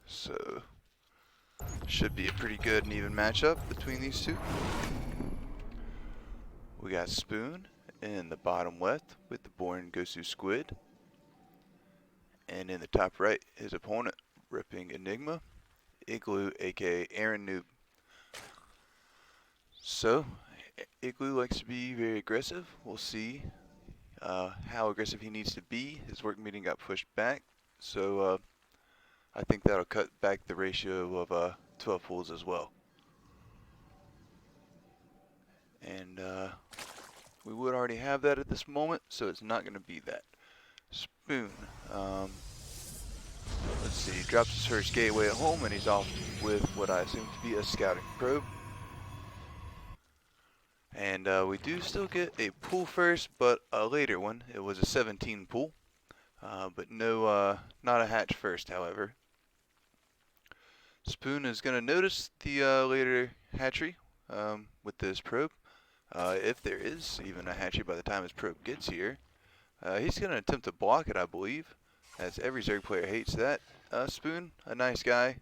So should be a pretty good and even matchup between these two. We got Spoon in the bottom left with the Born Gosu Squid. And in the top right, his opponent ripping Enigma, Igloo, aka Aaronoob. So, Igloo likes to be very aggressive. We'll see how aggressive he needs to be. His work meeting got pushed back, so I think that'll cut back the ratio of 12 pulls as well. And we would already have that at this moment, so it's not going to be that. Spoon. Let's see, drops his first gateway at home, and he's off with what I assume to be a scouting probe. And we do still get a pull first, but a later one. It was a 17 pull, but no, not a hatch first, however. Spoon is going to notice the later hatchery with this probe. If there is even a hatchery by the time his probe gets here. He's going to attempt to block it, I believe, as every Zerg player hates that. Spoon, a nice guy,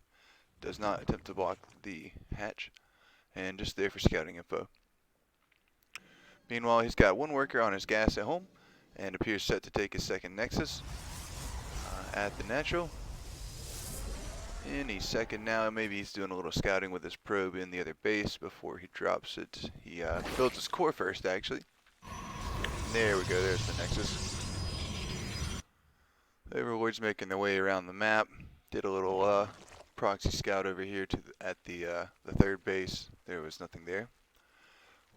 does not attempt to block the hatch, and just there for scouting info. Meanwhile, he's got one worker on his gas at home, and appears set to take his second Nexus at the natural. Any second now, maybe he's doing a little scouting with his probe in the other base before he drops it. He builds his core first, actually. There we go, there's the Nexus. The Overlords making their way around the map. Did a little proxy scout over here to at the third base. There was nothing there.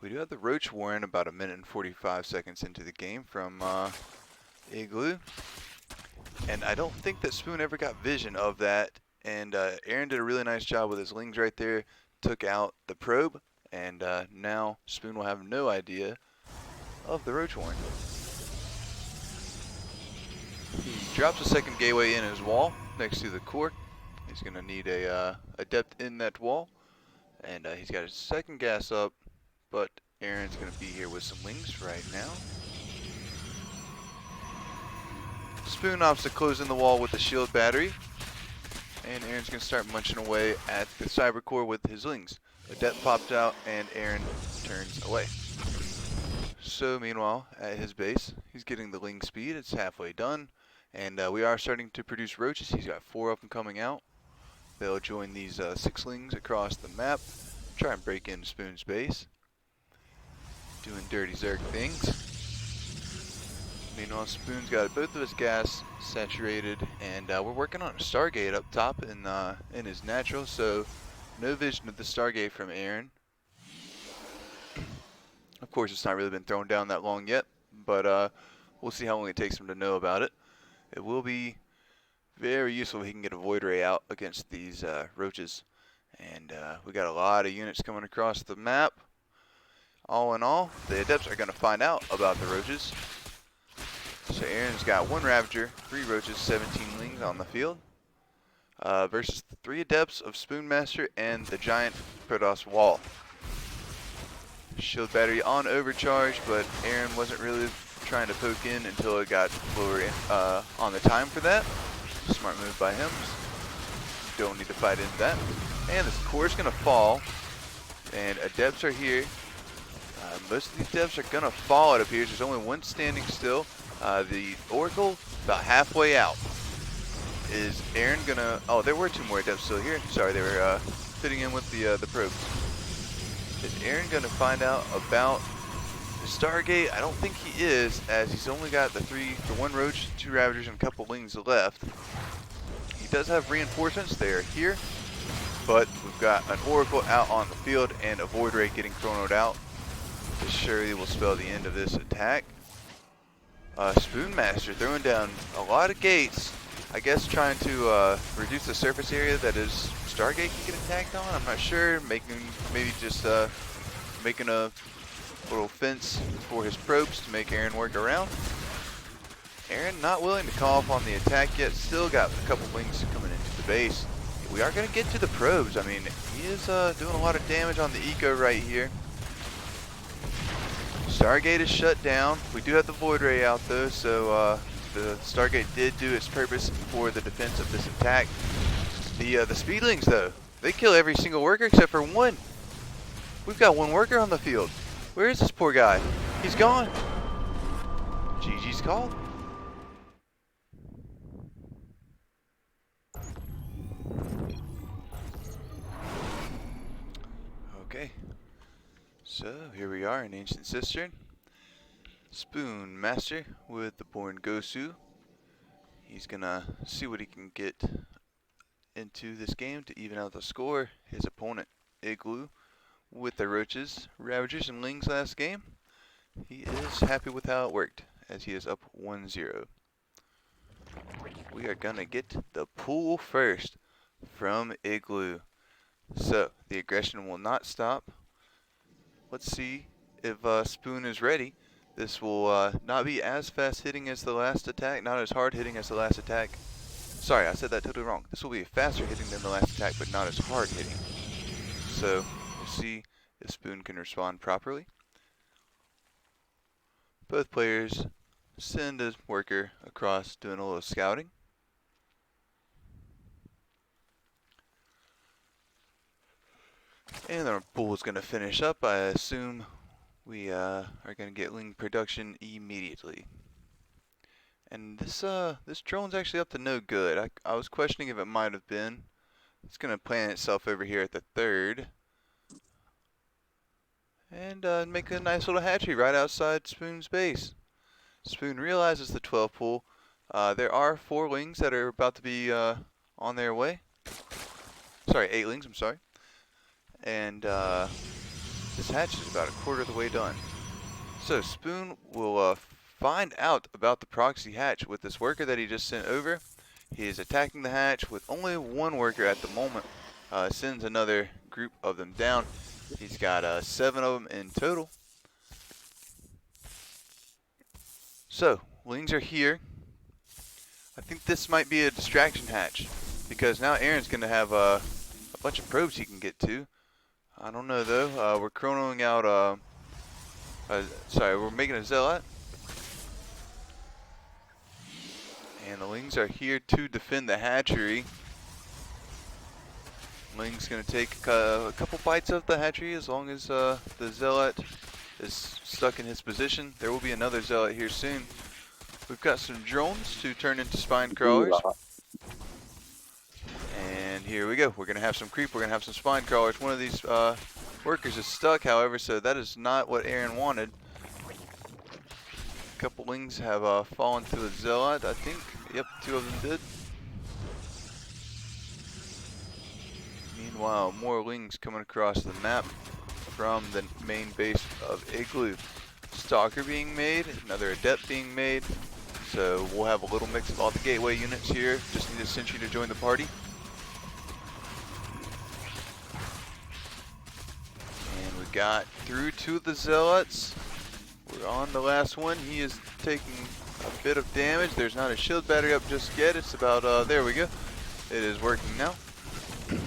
We do have the Roach Warren about 1 minute and 45 seconds into the game from Igloo. And I don't think that Spoon ever got vision of that. And Aaron did a really nice job with his lings right there. Took out the probe. And now Spoon will have no idea of the Roach Warren. He drops a second gateway in his wall next to the core. He's going to need a depth in that wall. And he's got his second gas up. But Aaron's going to be here with some lings right now. Spoon opts to close in the wall with the shield battery. And Aaron's going to start munching away at the cyber core with his lings. A depth popped out and Aaron turns away. So meanwhile, at his base, he's getting the ling speed. It's halfway done. And we are starting to produce roaches. He's got 4 of them coming out. They'll join these 6 lings across the map. Try and break into Spoon's base. Doing dirty Zerg things. Meanwhile, Spoon's got both of his gas saturated, and we're working on a Stargate up top in his natural, so no vision of the Stargate from Aaron. Of course, it's not really been thrown down that long yet, but we'll see how long it takes him to know about it. It will be very useful if he can get a Void Ray out against these roaches. And we got a lot of units coming across the map. All in all, the Adepts are going to find out about the roaches. So Aaron's got 1 Ravager, 3 roaches, 17 lings on the field. Versus the 3 Adepts of Spoonmaster and the giant Protoss wall. Shield battery on overcharge, but Aaron wasn't really trying to poke in until it got lower on the time for that. Smart move by him. Don't need to fight into that. And this core is going to fall. And Adepts are here. Most of these Adepts are going to fall, it appears. There's only 1 standing still. The Oracle, about halfway out. Is Aaron going to... Oh, there were 2 more Adepts still here. Sorry, they were fitting in with the probes. Is Aaron going to find out about the Stargate? I don't think he is, as he's only got the 1 Roach, 2 Ravagers, and a couple Lings left. He does have reinforcements. They are here. But we've got an Oracle out on the field and a Void Ray getting chronoed out. This surely will spell the end of this attack. Spoonmaster throwing down a lot of gates. I guess trying to reduce the surface area that his Stargate can get attacked on. I'm not sure. Maybe just making a little fence for his probes to make Aaron work around. Aaron not willing to call up on the attack yet. Still got a couple wings coming into the base. We are going to get to the probes. I mean, he is doing a lot of damage on the eco right here. Stargate is shut down. We do have the Void Ray out though, so the Stargate did do its purpose for the defense of this attack. The speedlings though, they kill every single worker except for one. We've got one worker on the field. Where is this poor guy? He's gone. GG's called. Okay. So here we are in Ancient Cistern. Spoon Master with the Born Gosu. He's gonna see what he can get into this game to even out the score. His opponent, Igloo, with the Roaches, Ravagers, and Lings last game. He is happy with how it worked, as he is up 1-0. We are gonna get the pool first from Igloo. So, the aggression will not stop. Let's see if Spoon is ready. This will not be as fast hitting as the last attack, not as hard hitting as the last attack. Sorry, I said that totally wrong. This will be faster hitting than the last attack, but not as hard hitting. So, we'll see if Spoon can respond properly. Both players send a worker across doing a little scouting. And our pool is going to finish up. I assume we are going to get Ling production immediately. And this drone's actually up to no good. I was questioning if it might have been. It's going to plant itself over here at the 3rd. And make a nice little hatchery right outside Spoon's base. Spoon realizes the 12 pool. There are 4 Lings that are about to be on their way. Sorry, 8 Lings, I'm sorry. And this hatch is about a quarter of the way done. So Spoon will find out about the proxy hatch with this worker that he just sent over. He is attacking the hatch with only one worker at the moment. Sends another group of them down. He's got 7 of them in total. So, Lings are here. I think this might be a distraction hatch, because now Aaron's going to have a bunch of probes he can get to. I don't know though. We're chronoing out, sorry, we're making a zealot. And the Lings are here to defend the hatchery. Ling's going to take a couple bites of the hatchery as long as the zealot is stuck in his position. There will be another zealot here soon. We've got some drones to turn into spine crawlers. And here we go. We're going to have some creep. We're going to have some spine crawlers. One of these workers is stuck, however, so that is not what Aaron wanted. A couple Lings have fallen to the zealot, I think. Yep, 2 of them did. Meanwhile, more Lings coming across the map from the main base of Igloo. Stalker being made, another Adept being made. So we'll have a little mix of all the gateway units here. Just need a sentry to join the party. And we got through 2 of the zealots. We're on the last one. He is taking a bit of damage. There's not a shield battery up just yet. It's about, there we go. It is working now. And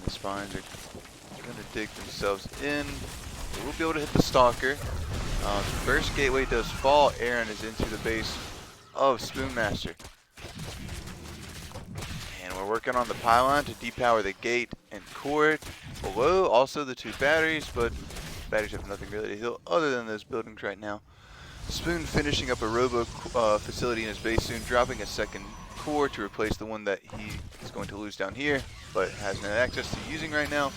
the spines are going to dig themselves in. We'll be able to hit the Stalker. First gateway does fall. Aaron is into the base of Spoonmaster. And we're working on the pylon to depower the gate and core below. Also the 2 batteries, but batteries have nothing really to heal other than those buildings right now. Spoon finishing up a robo facility in his base soon, dropping a second core to replace the one that he is going to lose down here, but has no access to using right now.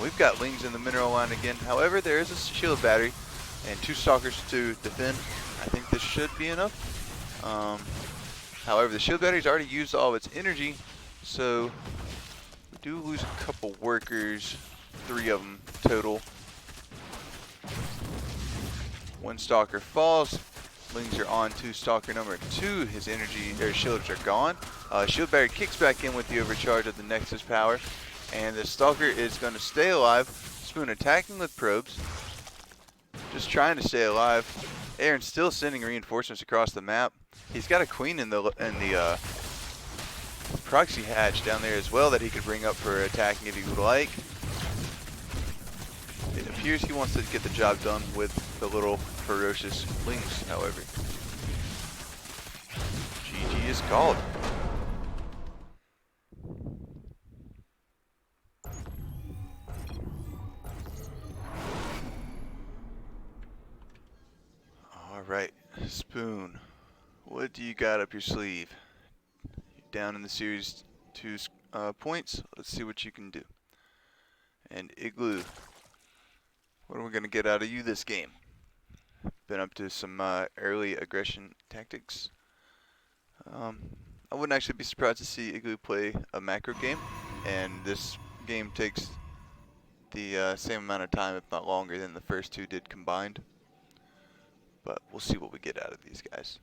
We've got Lings in the mineral line again. However, there is a shield battery and 2 stalkers to defend. I think this should be enough. However, the shield battery's already used all of its energy, so we do lose a couple workers, 3 of them total. 1 stalker falls. Lings are on to stalker number 2. His energy, their shields are gone. Shield battery kicks back in with the overcharge of the Nexus power. And the stalker is going to stay alive. Spoon attacking with probes. Just trying to stay alive. Aaron's still sending reinforcements across the map. He's got a queen in the proxy hatch down there as well that he could bring up for attacking if he would like. It appears he wants to get the job done with the little ferocious Lings, however. GG is called. Spoon, what do you got up your sleeve? You're down in the series 2 points. Let's see what you can do. And Igloo, what are we going to get out of you this game? Been up to some early aggression tactics. I wouldn't actually be surprised to see Igloo play a macro game, and this game takes the same amount of time, if not longer, than the first two did combined. But we'll see what we get out of these guys.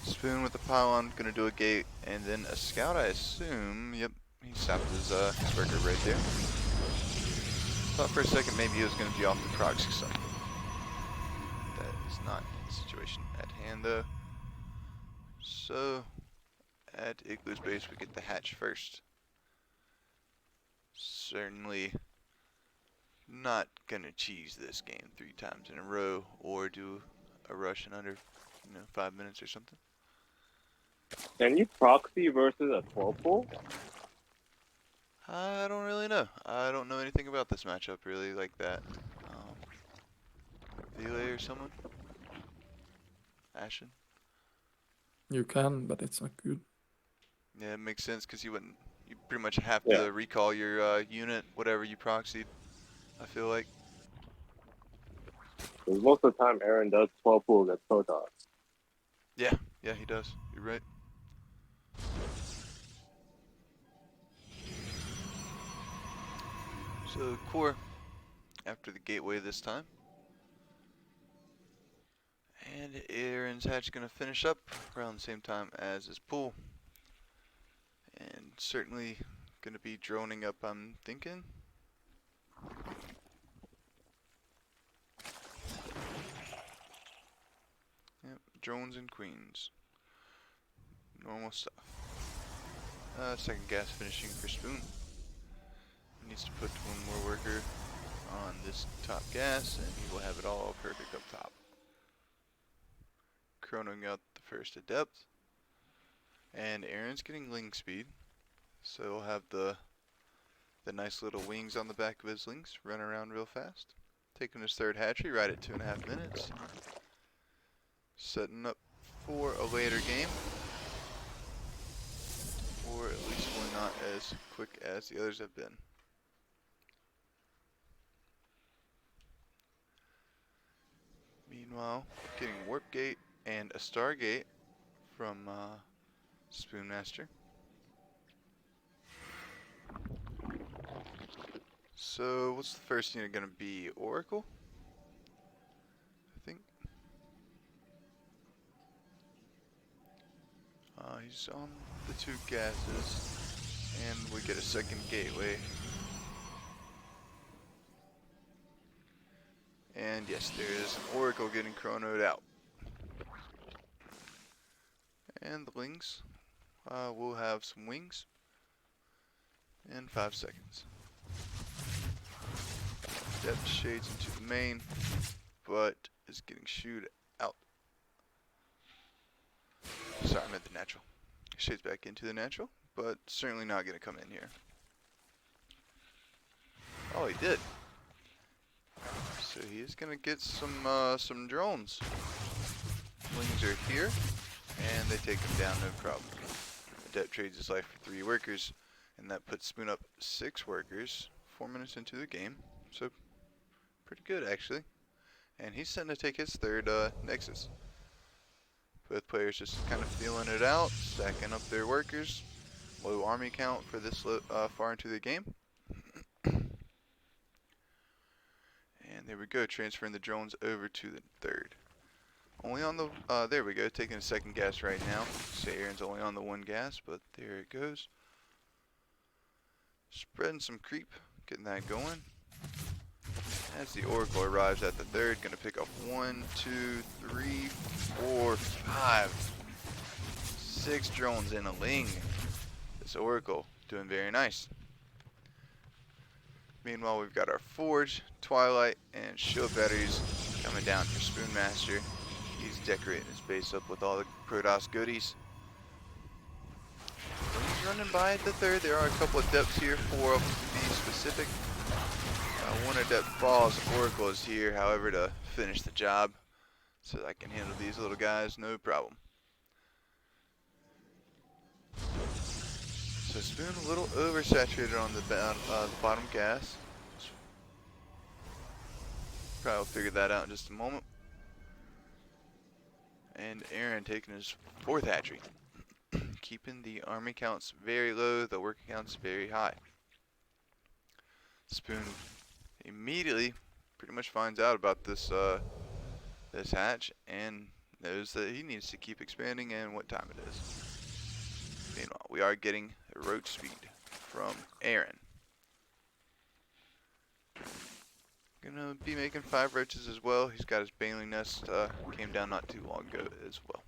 Spoon with the pylon, gonna do a gate, and then a scout, I assume. Yep, he stopped his worker right there. Thought for a second maybe he was gonna be off the proxy something. That is not the situation at hand though. So, at Igloo's base we get the hatch first. Certainly not gonna cheese this game 3 times in a row or do a rush in under 5 minutes or something. Can you proxy versus a 12 pool? I don't really know. I don't know anything about this matchup really like that. Vile or someone? Ashen? You can, but it's not good. Yeah, it makes sense because you pretty much have to recall your unit, whatever you proxied, I feel like. Because most of the time Aaron does 12 pool against Protoss. Yeah, he does. You're right. So core after the gateway this time. And Aaron's hatch gonna finish up around the same time as his pool. And certainly gonna be droning up, I'm thinking. Yep, drones and queens. Normal stuff. Second gas finishing for Spoon. Needs to put one more worker on this top gas and he will have it all perfect up top. Chronoing out the first adept. And Aaron's getting ling speed. So he'll have the nice little wings on the back of his lings, run around real fast. Taking his third hatchery right at 2.5 minutes. Setting up for a later game. Or at least one not as quick as the others have been. Meanwhile, getting Warp Gate and a Stargate from Spoonmaster. So, what's the first unit going to be? Oracle? I think. He's on the 2 gases, and we get a second gateway. And yes, there is an Oracle getting chronoed out. And the Lings will have some wings in 5 seconds. Depth shades into the main, but is getting shooed out. Sorry, I meant the natural. Shades back into the natural, but certainly not going to come in here. Oh, he did. So he is going to get some drones. Wings are here, and they take him down, no problem. Adept trades his life for 3 workers, and that puts Spoon up 6 workers 4 minutes into the game. So pretty good actually. And he's starting to take his third Nexus. Both players just kind of feeling it out, stacking up their workers. Low army count for this far into the game. And there we go, transferring the drones over to the third. Only on the, there we go, taking a second gas right now. Say Aaron's only on the 1 gas, but there it goes. Spreading some creep, getting that going. As the Oracle arrives at the third, gonna pick up 1, 2, 3, 4, 5, 6 drones in a ling. This Oracle doing very nice. Meanwhile, we've got our Forge, Twilight, and Shield batteries coming down for Spoonmaster. He's decorating his base up with all the Protoss goodies. When he's running by at the third, there are a couple of depths here, 4 of them to be specific. One adept falls, Oracle is here, however, to finish the job. so I can handle these little guys no problem. So Spoon a little oversaturated on the bottom gas. Probably will figure that out in just a moment. And Aaron taking his 4th hatchery. Keeping the army counts very low, the worker counts very high. Spoon immediately pretty much finds out about this this hatch and knows that he needs to keep expanding and what time it is. Meanwhile, we are getting roach speed from Aaron. Gonna be making 5 roaches as well. He's got his baleen nest, came down not too long ago as well.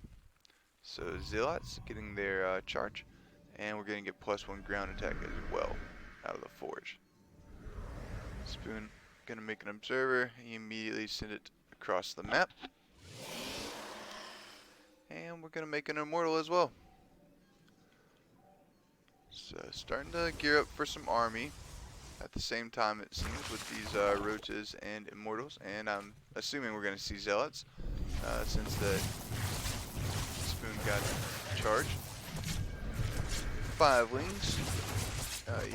So Zealots getting their charge, and we're gonna get +1 ground attack as well out of the forge. Spoon gonna make an observer. He immediately send it across the map, and we're gonna make an immortal as well. So starting to gear up for some army. At the same time, it seems, with these roaches and immortals, and I'm assuming we're going to see zealots since the Spoon got charged. 5 wings,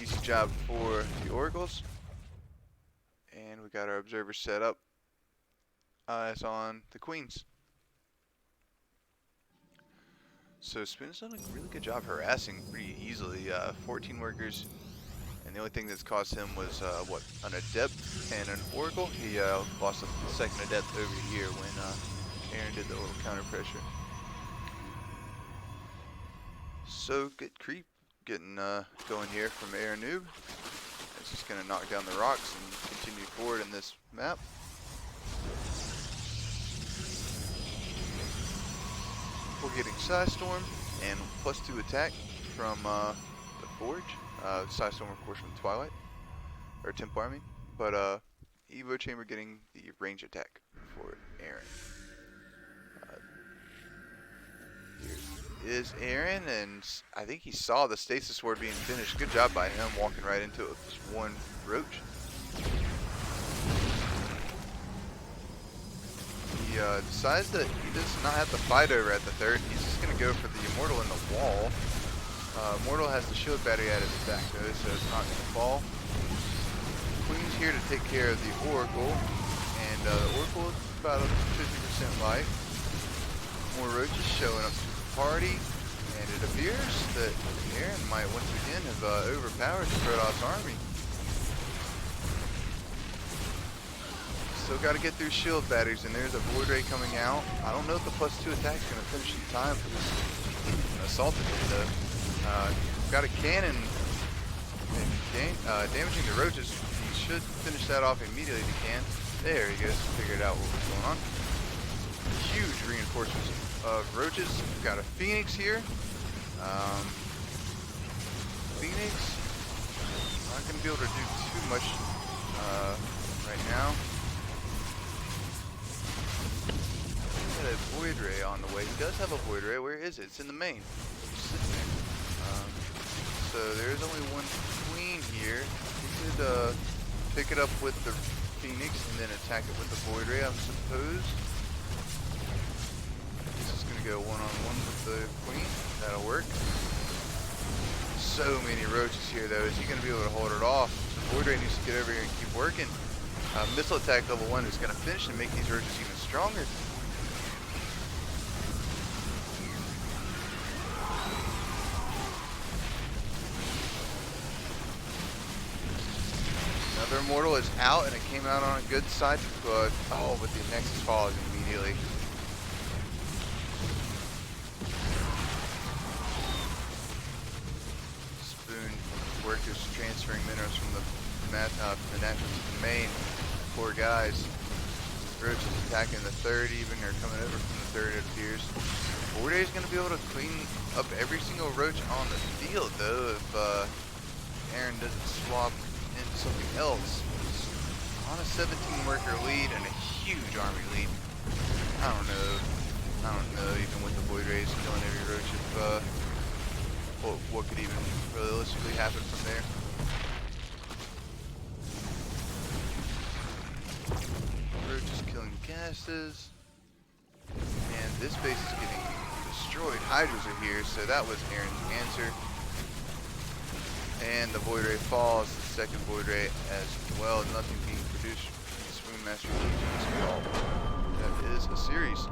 easy job for the oracles, and we got our observer set up as on the queens. So Spoon's done a really good job harassing pretty easily. 14 workers. And the only thing that's cost him was, what, an adept and an oracle. He lost a 2nd adept over here when Aaron did the little counter pressure. So good creep getting going here from Aaronoob. It's just going to knock down the rocks and continue forward in this map. We're getting Psystorm and +2 attack from the Forge. Psystorm, of course, from Twilight, or Templar, I mean. But Evo Chamber getting the range attack for Aaron. Here is Aaron, and I think he saw the Stasis Sword being finished. Good job by him walking right into it with just 1 roach. He decides that he does not have to fight over at the 3rd. He's just going to go for the Immortal in the wall. Immortal has the shield battery at his back though, so it's not going to fall. Queen's here to take care of the Oracle, and the Oracle is about 50% life. More roaches showing up to the party, and it appears that Aaron might once again have overpowered Protoss army. Still got to get through shield batteries, and there's a Void Ray coming out. I don't know if the +2 attack is going to finish in time for this assault though. Got a cannon damaging the roaches. He should finish that off immediately if he can. There he goes. Figured out what was going on. Huge reinforcements of roaches. We've got a Phoenix here. Phoenix not going to be able to do too much right now. Got a Void Ray on the way. He does have a Void Ray. Where is it? It's in the main. So there's only 1 queen here. He could pick it up with the Phoenix and then attack it with the Void Ray, I suppose. He's just gonna go one-on-one with the queen. That'll work. So many roaches here though. Is he gonna be able to hold it off? The Void Ray needs to get over here and keep working. Missile attack level 1 is gonna finish and make these roaches even stronger. Another Immortal is out, and it came out on a good side, but the Nexus follows immediately. Spoon workers transferring minerals from the natural to the main. Poor guys. Roach is attacking the 3rd even, or coming over from the 3rd it appears. Void Ray is going to be able to clean up every single roach on the field though if Aaron doesn't swap into something else. On a 17 worker lead and a huge army lead. I don't know even with the Void Rays killing every roach if what could even realistically happen from there. Roach is killing gases. this base is getting destroyed. Hydras are here, so that was Aaron's answer. And the Void Ray falls, the second Void Ray as well. Nothing being produced. Swoon Master using this call. That is a series.